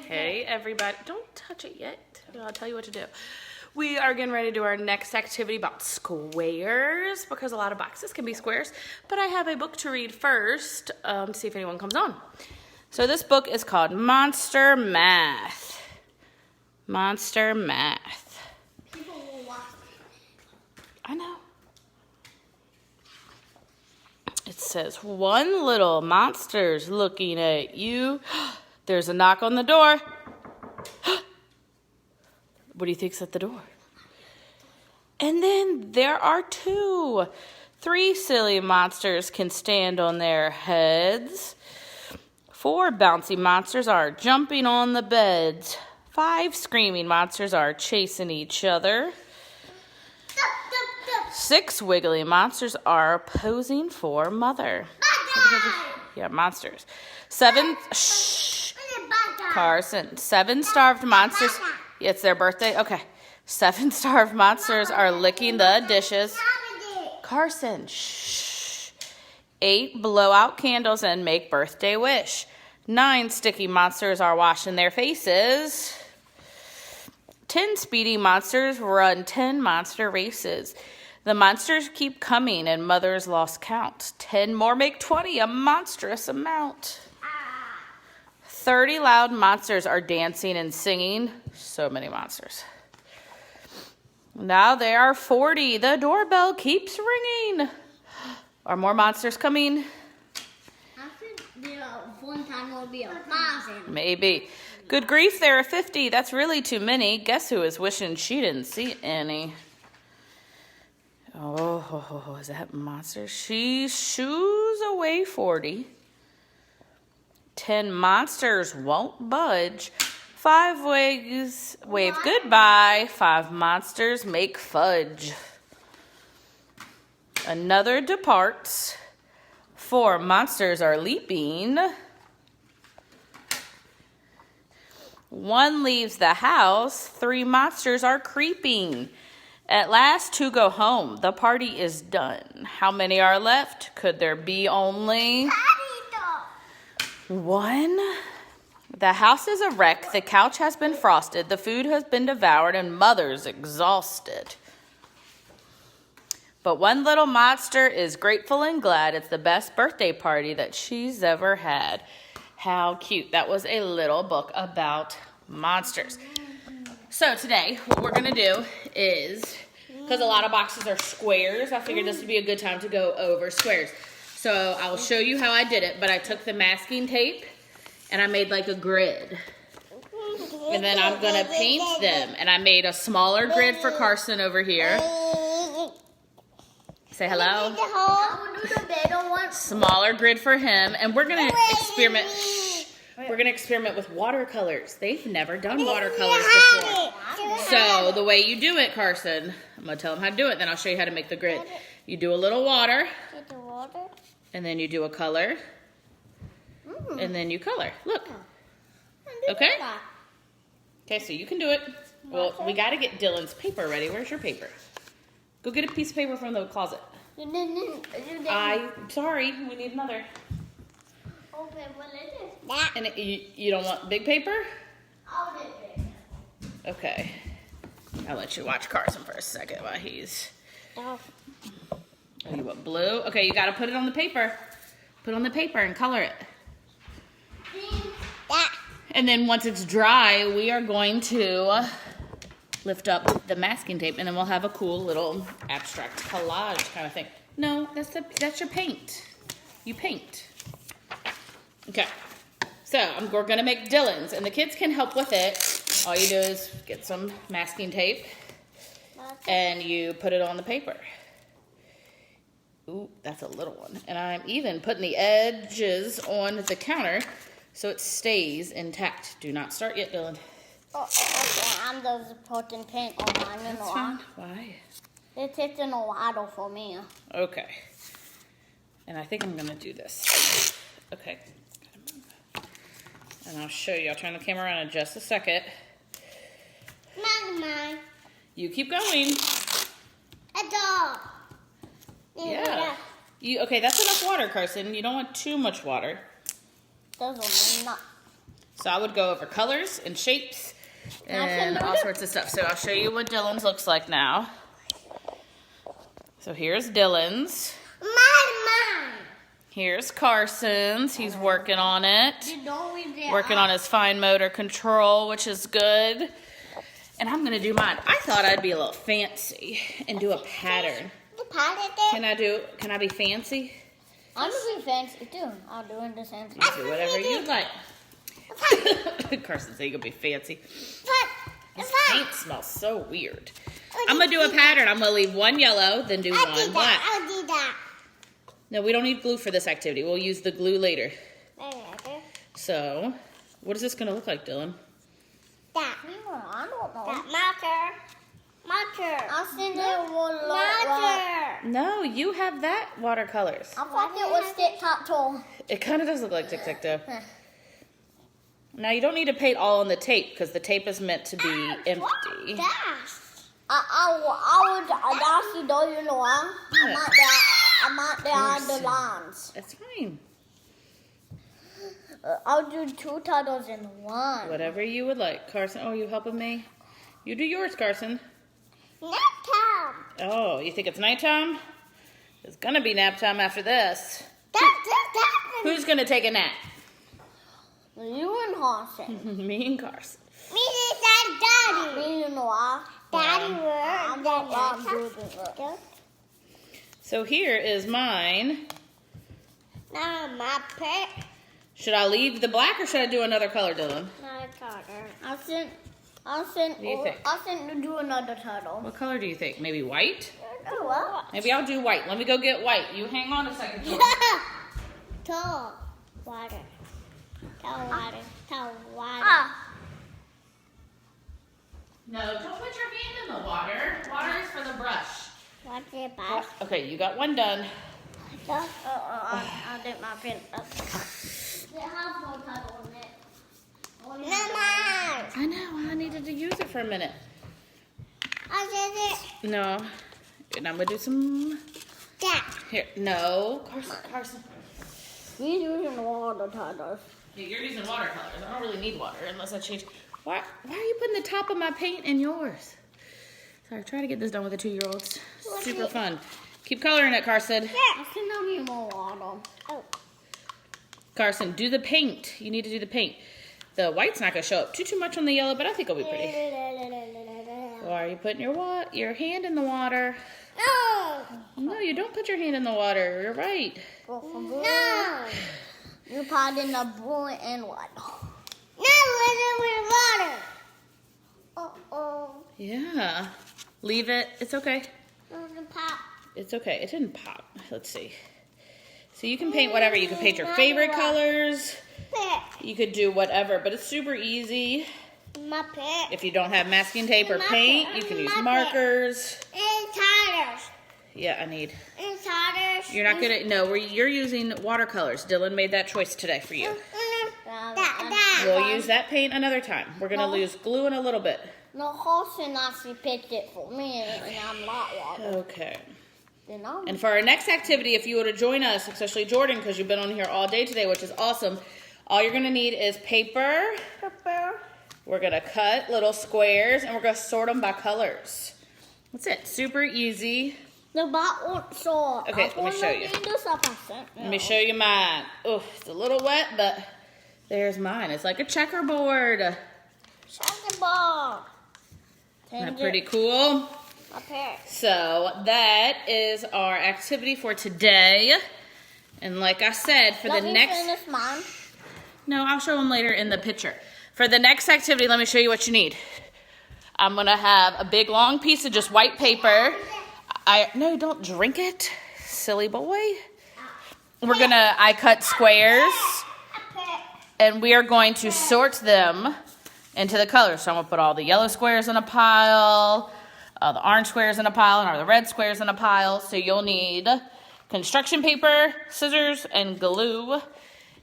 Okay, everybody, don't touch it yet. I'll tell you what to do. We are getting ready to do our next activity about squares because a lot of boxes can be squares, but I have a book to read first to see if anyone comes on. So this book is called Monster Math. Monster Math. People will watch it. I know. It says, one little monster's looking at you. There's a knock on the door. What do you think's at the door? And then there are two. 3 silly monsters can stand on their heads. 4 bouncy monsters are jumping on the beds. 5 screaming monsters are chasing each other. 6 wiggly monsters are posing for mother. Yeah, monsters. 7, shh, Carson. 7 starved monsters. It's their birthday? Okay. 7 starved monsters are licking the dishes. Carson, shh. 8 blow out candles and make birthday wish. 9 sticky monsters are washing their faces. 10 speedy monsters run 10 monster races. The monsters keep coming and mother's lost count. 10 more make 20, a monstrous amount. 30 loud monsters are dancing and singing. So many monsters. Now there are 40. The doorbell keeps ringing. Are more monsters coming? I think one time will be 1,000. Maybe. Good grief, there are 50. That's really too many. Guess who is wishing she didn't see any? Oh, is that monster? She shoos away 40. 10 monsters won't budge. 5 waves wave goodbye. 5 monsters make fudge. Another departs. 4 monsters are leaping. 1 leaves the house. 3 monsters are creeping. At last 2 go home. The party is done. How many are left? Could there be only 1? The house is a wreck. The couch has been frosted. The food has been devoured and mother's exhausted. But one little monster is grateful and glad. It's the best birthday party that she's ever had. How cute. That was a little book about monsters. So today, what we're going to do is, because a lot of boxes are squares, I figured this would be a good time to go over squares. So I'll show you how I did it, but I took the masking tape and I made like a grid. And then I'm going to paint them. And I made a smaller grid for Carson over here. Say hello. Smaller grid for him. And we're going to experiment. We're going to experiment with watercolors. They've never done watercolors before. So the way you do it, Carson, I'm going to tell them how to do it. Then I'll show you how to make the grid. You do a little water. And then you do a color. And then you color. Look. Okay? Okay, so you can do it. Well, we got to get Dylan's paper ready. Where's your paper? Go get a piece of paper from the closet. Sorry, we need another. Okay, what is it? And you don't want big paper? I'll get it. Okay. I'll let you watch Carson for a second while he's... Oh, you want blue? Okay, you got to put it on the paper. Put it on the paper and color it. And then once it's dry, we are going to lift up the masking tape, and then we'll have a cool little abstract collage kind of thing. No, that's your paint. You paint. Okay. So we're going to make Dylan's, and the kids can help with it. All you do is get some masking tape, and you put it on the paper. Ooh, that's a little one. And I'm even putting the edges on the counter so it stays intact. Do not start yet, Dylan. Okay, I'm just putting paint on mine. That's fine. Why? It's taking a while for me. Okay. And I think I'm going to do this. Okay. And I'll show you. I'll turn the camera around in just a second. Mine. You keep going. A dog. Yeah. Okay, that's enough water, Carson. You don't want too much water. Those are not. So I would go over colors and shapes and all sorts of stuff. So I'll show you what Dylan's looks like now. So here's Dylan's. Mine. Here's Carson's. He's working on it. Working Working on his fine motor control, which is good. And I'm gonna do mine. I thought I'd be a little fancy and do a pattern. Can I be fancy? I'm gonna be fancy too. I'll do it the same thing. Do whatever you like. Carson said you could be fancy. This paint smells so weird. I'm gonna do a pattern. I'm gonna leave one yellow, then do one black. I'll do that. No, we don't need glue for this activity. We'll use the glue later. So, what is this gonna look like, Dylan? I don't know. Marker. I'll send it one. No, you have that watercolors. I thought it was tic-tac-toe. It kind of does look like tic-tac-toe. Now, you don't need to paint all on the tape because the tape is meant to be empty. I would actually do, you know, I might add the lines. That's fine. I'll do 2 titles in one. Whatever you would like. Carson, oh, you helping me? You do yours, Carson. Nap time. Oh, you think it's nighttime? It's gonna be nap time after this. Who's gonna take a nap? You and Carson. Me and Carson. Me and Daddy. Me and Noah. Daddy, I'm not doing it. So here is mine. Now my pet. Should I leave the black or should I do another color, Dylan? Another color. I'll send to do another turtle. What color do you think? Maybe white? What? Maybe I'll do white. Let me go get white. You hang on a second. Dylan. Tall water. No, don't put your hand in the water. Water is for the brush. What's it about? Okay, you got one done. I'll dip my pen up. They have no turtle in it. I know, I needed to use it for a minute. I did it. No. And I'm going to do some... That. Here, no. Carson. We're using water turtles. Yeah, you're using watercolors. I don't really need water unless I change... Why are you putting the top of my paint in yours? Sorry, try to get this done with the 2-year-olds. Super fun. Keep coloring it, Carson. Yeah. I still need more water. Oh. Carson, do the paint. You need to do the paint. The white's not going to show up too much on the yellow, but I think it'll be pretty. Why are you putting your hand in the water? No. No, you don't put your hand in the water. You're right. No. You put in the blue and white. No, with water. Uh-oh. Yeah. Leave it. It's okay. Pop. It's okay. It didn't pop. Let's see. So you can paint whatever. You can paint your favorite colors. You could do whatever, but it's super easy. My pet. If you don't have masking tape or paint, you can use markers. And tires. Yeah, I need. And tires. You're not gonna. No, you're using watercolors. Dylan made that choice today for you. We'll use that paint another time. We're gonna use glue in a little bit. No, Carson actually picked it for me, and I'm not water. Okay. Then I'm. And for our next activity, if you were to join us, especially Jordan, because you've been on here all day today, which is awesome, all you're gonna need is paper. We're gonna cut little squares, and we're gonna sort them by colors. That's it. Super easy. The bot won't sort. Okay, let me show you. Let me show you mine. Oh, it's a little wet, but there's mine. It's like a checkerboard. Checkerboard. Isn't that pretty cool? Okay. So that is our activity for today. And like I said, for the next... finish mine. No, I'll show them later in the picture. For the next activity, let me show you what you need. I'm going to have a big long piece of just white paper. No, don't drink it, silly boy. I cut squares, and we are going to sort them into the colors. So I'm going to put all the yellow squares in a pile, the orange squares in a pile, and all the red squares in a pile. So you'll need construction paper, scissors, and glue.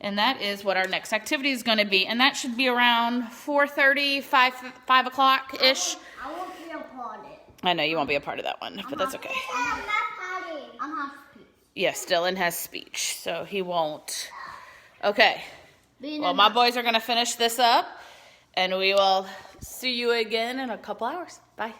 And that is what our next activity is going to be. And that should be around 4:30, 5 o'clock-ish. I won't be a part of it. I know you won't be a part of that one, but that's okay. I'm not speech. Yes, Dylan has speech, so he won't. Okay. Well, my boys are going to finish this up, and we will see you again in a couple hours. Bye.